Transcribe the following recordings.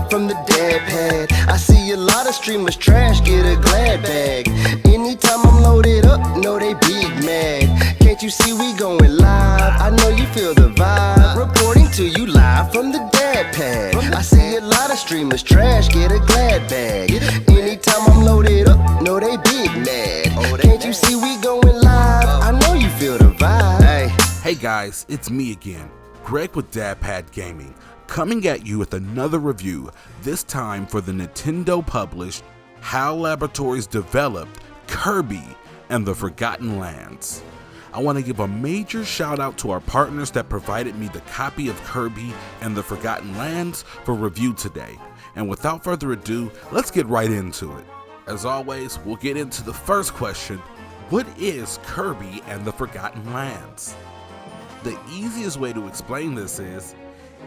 live from the dad pad. I see a lot of streamers trash, get a glad bag. Anytime I'm loaded up, know they big mad. Can't you see we going live? I know you feel the vibe. Reporting to you live from the dad pad. I see a lot of streamers trash, get a glad bag. Anytime I'm loaded up, know they big mad. Can't you see we going live? I know you feel the vibe. Hey guys, it's me again, Greg with DadPad Gaming, coming at you with another review, this time for the Nintendo published, HAL Laboratories developed Kirby and the Forgotten Lands. I want to give a major shout out to our partners that provided me the copy of Kirby and the Forgotten Lands for review today. And without further ado, let's get right into it. As always, we'll get into the first question: what is Kirby and the Forgotten Lands? The easiest way to explain this is,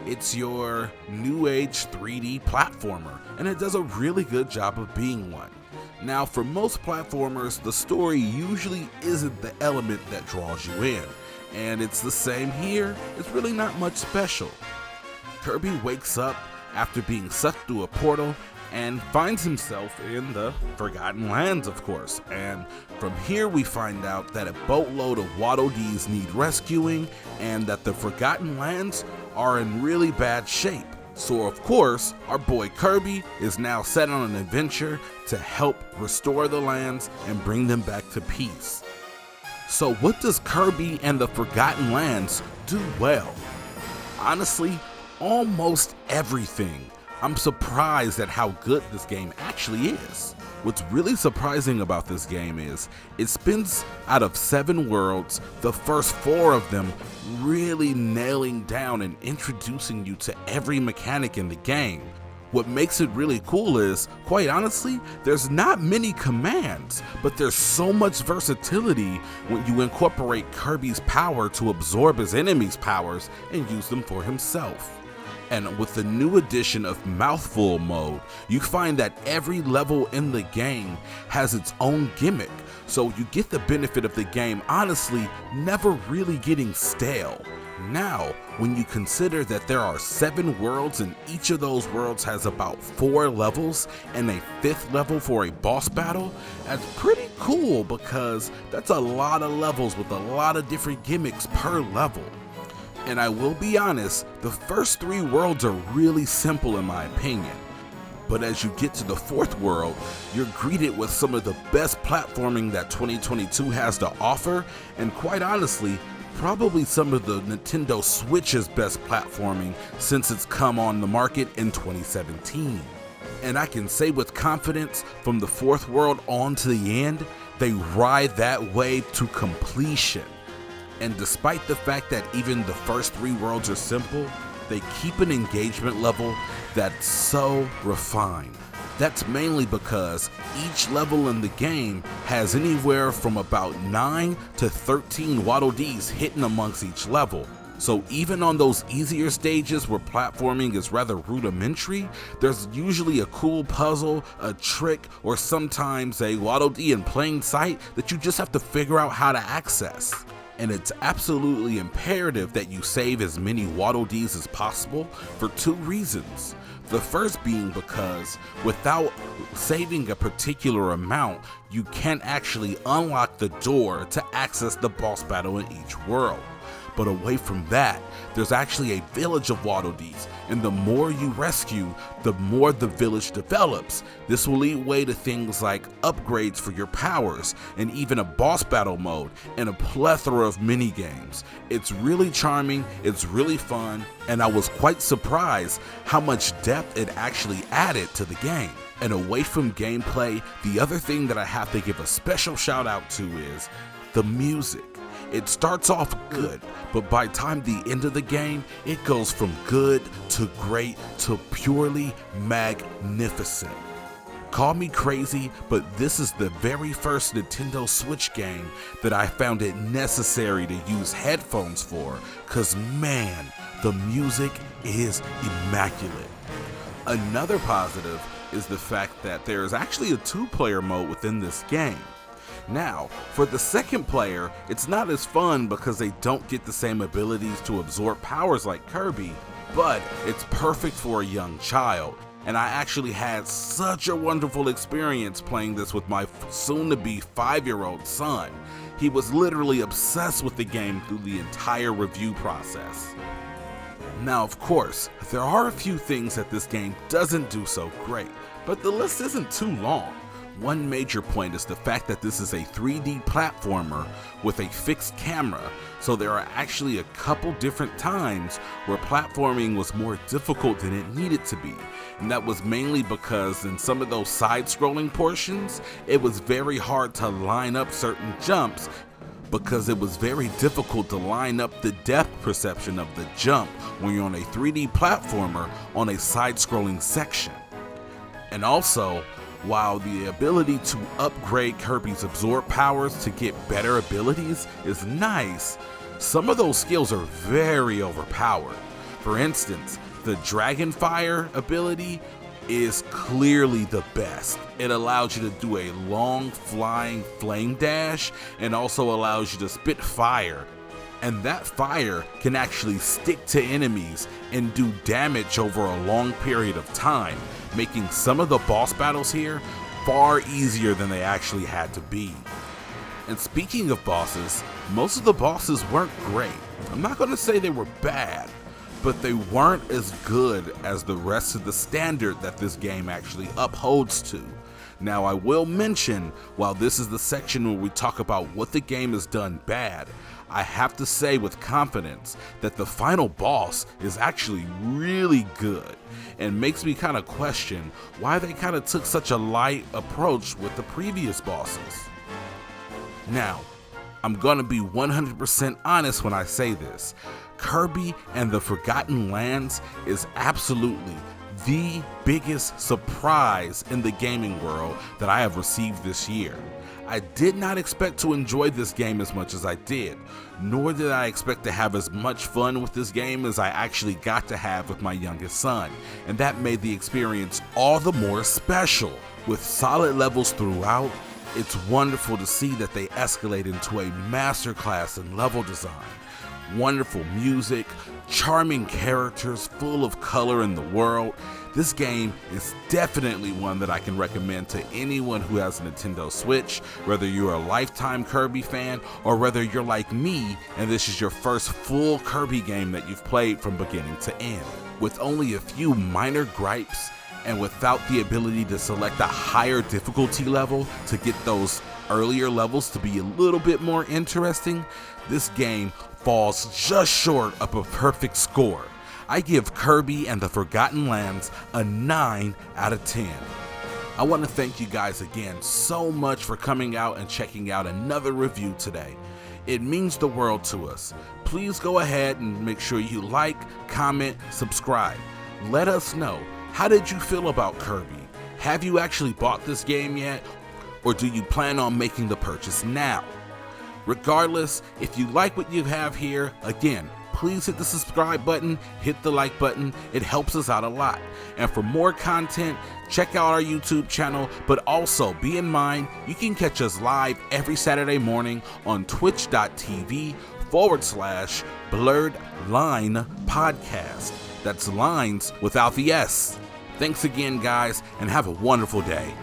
it's your new age 3D platformer, and it does a really good job of being one. Now, for most platformers, the story usually isn't the element that draws you in, and it's the same here. It's really not much special. Kirby wakes up after being sucked through a portal and finds himself in the Forgotten Lands, of course. And from here we find out that a boatload of Waddle Dees need rescuing and that the Forgotten Lands are in really bad shape. So of course, our boy Kirby is now set on an adventure to help restore the lands and bring them back to peace. So what does Kirby and the Forgotten Lands do well? Honestly, almost everything. I'm surprised at how good this game actually is. What's really surprising about this game is it spins out of 7 worlds, the first 4 of them really nailing down and introducing you to every mechanic in the game. What makes it really cool is, quite honestly, there's not many commands, but there's so much versatility when you incorporate Kirby's power to absorb his enemy's powers and use them for himself. And with the new addition of Mouthful mode, you find that every level in the game has its own gimmick, so you get the benefit of the game honestly never really getting stale. Now, when you consider that there are 7 worlds and each of those worlds has about 4 levels and a 5th level for a boss battle, that's pretty cool because that's a lot of levels with a lot of different gimmicks per level. And I will be honest, the first 3 worlds are really simple in my opinion. But as you get to the 4th world, you're greeted with some of the best platforming that 2022 has to offer, and quite honestly, probably some of the Nintendo Switch's best platforming since it's come on the market in 2017. And I can say with confidence, from the 4th world on to the end, they ride that wave to completion. And despite the fact that even the first 3 worlds are simple, they keep an engagement level that's so refined. That's mainly because each level in the game has anywhere from about 9 to 13 Waddle Dees hidden amongst each level. So even on those easier stages where platforming is rather rudimentary, there's usually a cool puzzle, a trick, or sometimes a Waddle Dee in plain sight that you just have to figure out how to access. And it's absolutely imperative that you save as many Waddle Dees as possible for 2 reasons. The first being because without saving a particular amount, you can't actually unlock the door to access the boss battle in each world. But away from that, there's actually a village of Waddle Dees, and the more you rescue, the more the village develops. This will lead way to things like upgrades for your powers, and even a boss battle mode, and a plethora of mini games. It's really charming, it's really fun, and I was quite surprised how much depth it actually added to the game. And away from gameplay, the other thing that I have to give a special shout out to is the music. It starts off good, but by the time the end of the game, it goes from good to great to purely magnificent. Call me crazy, but this is the very first Nintendo Switch game that I found it necessary to use headphones for, cause man, the music is immaculate. Another positive is the fact that there is actually a 2-player mode within this game. Now, for the second player, it's not as fun because they don't get the same abilities to absorb powers like Kirby, but it's perfect for a young child. and I actually had such a wonderful experience playing this with my soon-to-be 5-year-old son. He was literally obsessed with the game through the entire review process. Now, of course, there are a few things that this game doesn't do so great, but the list isn't too long. One major point is the fact that this is a 3D platformer with a fixed camera, so there are actually a couple different times where platforming was more difficult than it needed to be, and that was mainly because in some of those side-scrolling portions, it was very hard to line up certain jumps because it was very difficult to line up the depth perception of the jump when you're on a 3D platformer on a side-scrolling section. And also, while the ability to upgrade Kirby's absorb powers to get better abilities is nice, some of those skills are very overpowered. For instance, the Dragon Fire ability is clearly the best. It allows you to do a long flying flame dash and also allows you to spit fire. And that fire can actually stick to enemies and do damage over a long period of time, making some of the boss battles here far easier than they actually had to be. And speaking of bosses, most of the bosses weren't great. I'm not going to say they were bad, but they weren't as good as the rest of the standard that this game actually upholds to. Now, I will mention, while this is the section where we talk about what the game has done bad, I have to say with confidence that the final boss is actually really good and makes me kind of question why they kind of took such a light approach with the previous bosses. Now, I'm gonna be 100% honest when I say this. Kirby and the Forgotten Lands is absolutely the biggest surprise in the gaming world that I have received this year. I did not expect to enjoy this game as much as I did, nor did I expect to have as much fun with this game as I actually got to have with my youngest son, and that made the experience all the more special. With solid levels throughout, it's wonderful to see that they escalate into a masterclass in level design. Wonderful music, charming characters full of color in the world. This game is definitely one that I can recommend to anyone who has a Nintendo Switch, whether you're a lifetime Kirby fan or whether you're like me and this is your first full Kirby game that you've played from beginning to end. With only a few minor gripes and without the ability to select a higher difficulty level to get those earlier levels to be a little bit more interesting, this game falls just short of a perfect score. I give Kirby and the Forgotten Lands a 9 out of 10. I want to thank you guys again so much for coming out and checking out another review today. It means the world to us. Please go ahead and make sure you like, comment, subscribe. Let us know, how did you feel about Kirby? Have you actually bought this game yet? Or do you plan on making the purchase now? Regardless, if you like what you have here, again, please hit the subscribe button, hit the like button, it helps us out a lot. And for more content, check out our YouTube channel, but also be in mind, you can catch us live every Saturday morning on twitch.tv/Blurred Line Podcast. That's lines without the S. Thanks again, guys, and have a wonderful day.